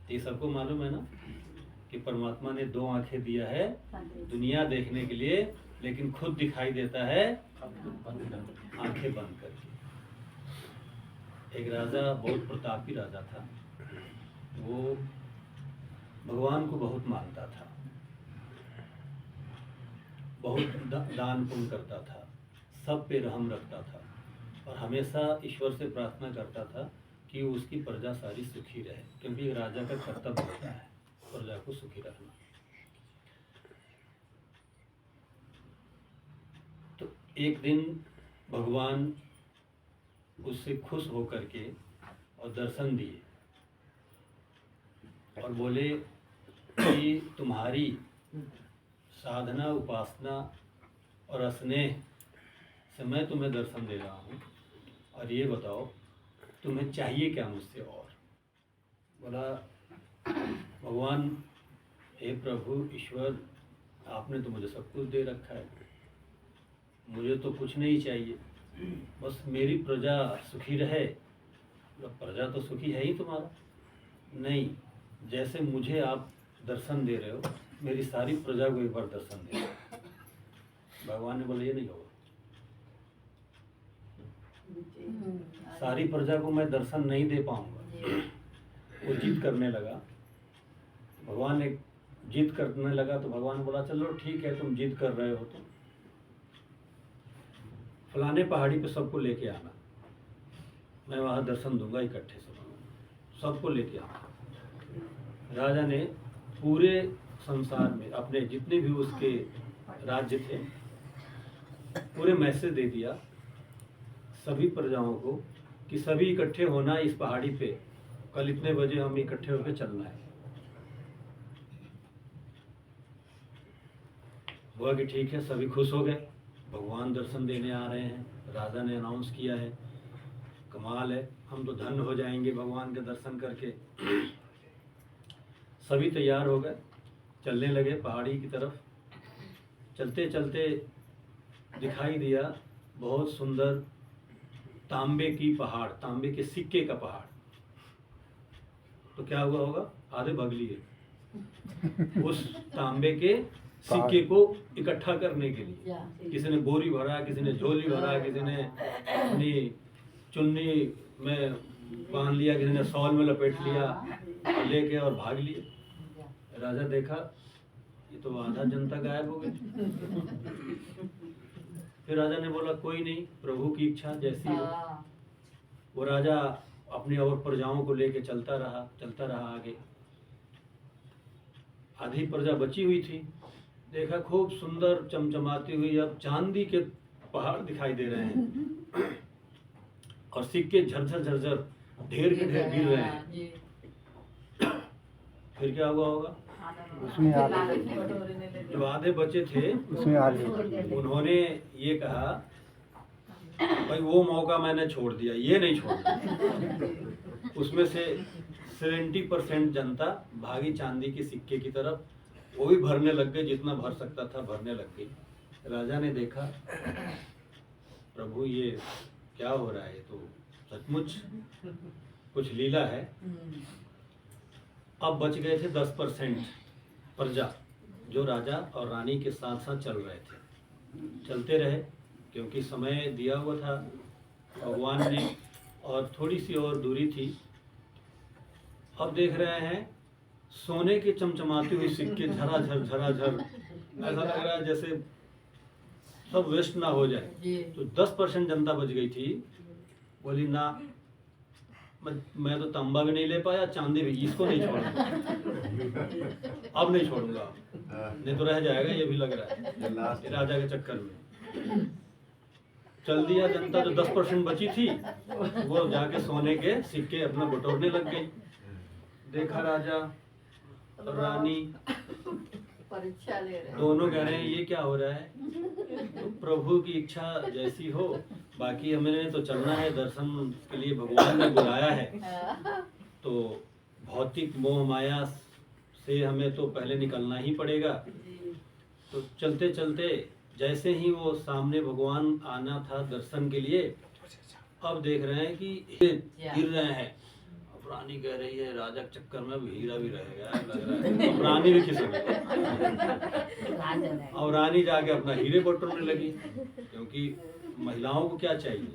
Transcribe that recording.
ये सबको मालूम है ना कि परमात्मा ने 2 आंखें दिया है दुनिया देखने के लिए, लेकिन खुद दिखाई देता है आंखें बंद करके। एक राजा, बहुत प्रतापी राजा था, वो भगवान को बहुत मानता था, बहुत दान पुण्य करता था, सब पे रहम रखता था और हमेशा ईश्वर से प्रार्थना करता था कि उसकी प्रजा सारी सुखी रहे, क्योंकि राजा का कर्तव्य होता है प्रजा को सुखी रखना। तो एक दिन भगवान उससे खुश होकर के और दर्शन दिए और बोले कि तुम्हारी साधना, उपासना और स्नेह से मैं तुम्हें दर्शन दे रहा हूँ, और ये बताओ तुम्हें चाहिए क्या मुझसे। और बोला, भगवान, हे प्रभु ईश्वर, आपने तो मुझे सब कुछ दे रखा है, मुझे तो कुछ नहीं चाहिए, बस मेरी प्रजा सुखी रहे। प्रजा तो सुखी है ही तुम्हारा, नहीं, जैसे मुझे आप दर्शन दे रहे हो मेरी सारी प्रजा को एक बार दर्शन दे। भगवान ने बोला ये नहीं होगा, सारी प्रजा को मैं दर्शन नहीं दे पाऊंगा। वो जिद करने लगा, भगवान ने जिद करने लगा तो भगवान ने बोला चलो ठीक है, तुम जिद कर रहे हो तो फलाने पहाड़ी पे सबको लेके आना, मैं वहाँ दर्शन दूंगा इकट्ठे सबको लेके आना। राजा ने पूरे संसार में अपने जितने भी उसके राज्य थे पूरे मैसेज दे दिया सभी प्रजाओं को कि सभी इकट्ठे होना इस पहाड़ी पे, कल इतने बजे हम इकट्ठे होकर चलना है। हुआ कि ठीक है, सभी खुश हो गए, भगवान दर्शन देने आ रहे हैं, राजा ने अनाउंस किया है, कमाल है, हम तो धन्य हो जाएंगे भगवान के दर्शन करके। सभी तैयार हो गए, चलने लगे पहाड़ी की तरफ। चलते चलते दिखाई दिया बहुत सुंदर तांबे की पहाड़, तांबे के सिक्के का पहाड़। तो क्या हुआ होगा, आधे भाग लिए उस तांबे के सिक्के को इकट्ठा करने के लिए। किसी ने बोरी भरा, किसी ने झोली भरा, किसी ने अपनी चुन्नी में बांध लिया, किसी ने शॉल में लपेट लिया, लेके और भाग लिए। राजा देखा ये तो आधा जनता गायब हो गई। फिर राजा ने बोला कोई नहीं, प्रभु की इच्छा जैसी हो। वो राजा अपनी और प्रजाओं को लेके चलता रहा आगे। आधी प्रजा बची हुई थी, देखा खूब सुंदर चमचमाती हुई अब चांदी के पहाड़ दिखाई दे रहे हैं और सिक्के झरझर झरझर ढेर के ढेर गिर रहे हैं। फिर क्या हुआ होगा, उसमें आगे जो आधे बचे थे उसमें आगे उन्होंने ये कहा भाई वो मौका मैंने छोड़ दिया, ये नहीं छोड़ना। उसमें से 70% जनता भागी चांदी के सिक्के की तरफ, वो भी भरने लग गए, जितना भर सकता था भरने लग गई। राजा ने देखा प्रभु ये क्या हो रहा है, तो सचमुच कुछ लीला है। अब बच गए थे 10% प्रजा, जो राजा और रानी के साथ साथ चल रहे थे। चलते रहे क्योंकि समय दिया हुआ था भगवान ने, और थोड़ी सी और दूरी थी। अब देख रहे हैं सोने के चमचमाती हुई सिक्के झराझर झराझर, ऐसा लग रहा है जैसे सब वेस्ट ना हो जाए। तो 10% जनता बच गई थी। बोली ना, मैं तो तांबा भी नहीं ले पाया, चांदी भी, इसको नहीं छोड़ूंगा, अब नहीं छोड़ूंगा, नहीं तो रह जाएगा, ये भी लग रहा है राजा के चक्कर में। चल दिया जनता, जो 10% बची थी वो जाके सोने के सिक्के अपना बटोरने लग गई। देखा राजा और रानी परीक्षा ले रहे दोनों कह रहे हैं ये क्या हो रहा है, तो प्रभु की इच्छा जैसी हो, बाकी हमें तो चलना है, दर्शन के लिए भगवान ने बुलाया है। तो भौतिक मोह माया से हमें तो पहले निकलना ही पड़ेगा। तो चलते चलते जैसे ही वो सामने भगवान आना था दर्शन के लिए, अब देख रहे हैं कि गिर रहे हैं। अब रानी कह रही है राजा के चक्कर में अब हीरा भी रह गया है, लग रहा है अब रानी भी खिसक गई। और रानी जाके अपना हीरे बटोरने लगी, क्योंकि महिलाओं को क्या चाहिए।